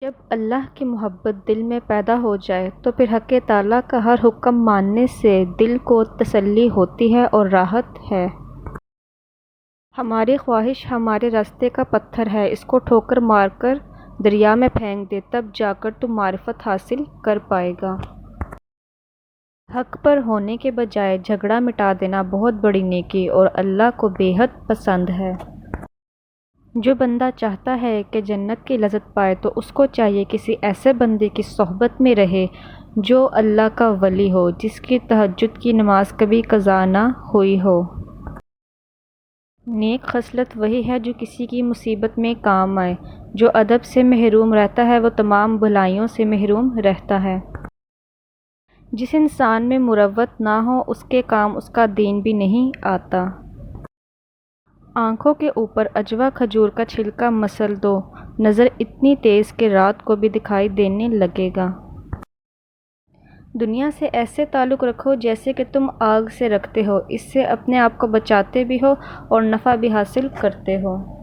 جب اللہ کی محبت دل میں پیدا ہو جائے تو پھر حق تعالیٰ کا ہر حکم ماننے سے دل کو تسلی ہوتی ہے اور راحت ہے۔ ہماری خواہش ہمارے راستے کا پتھر ہے، اس کو ٹھوکر مار کر دریا میں پھینک دے، تب جا کر تو معرفت حاصل کر پائے گا۔ حق پر ہونے کے بجائے جھگڑا مٹا دینا بہت بڑی نیکی اور اللہ کو بے حد پسند ہے۔ جو بندہ چاہتا ہے کہ جنت کی لذت پائے تو اس کو چاہیے کسی ایسے بندے کی صحبت میں رہے جو اللہ کا ولی ہو، جس کی تہجد کی نماز کبھی قضا نہ ہوئی ہو۔ نیک خصلت وہی ہے جو کسی کی مصیبت میں کام آئے۔ جو ادب سے محروم رہتا ہے وہ تمام بھلائیوں سے محروم رہتا ہے۔ جس انسان میں مروت نہ ہو اس کے کام اس کا دین بھی نہیں آتا۔ آنکھوں کے اوپر اجوا کھجور کا چھلکا مسل دو، نظر اتنی تیز کہ رات کو بھی دکھائی دینے لگے گا۔ دنیا سے ایسے تعلق رکھو جیسے کہ تم آگ سے رکھتے ہو، اس سے اپنے آپ کو بچاتے بھی ہو اور نفع بھی حاصل کرتے ہو۔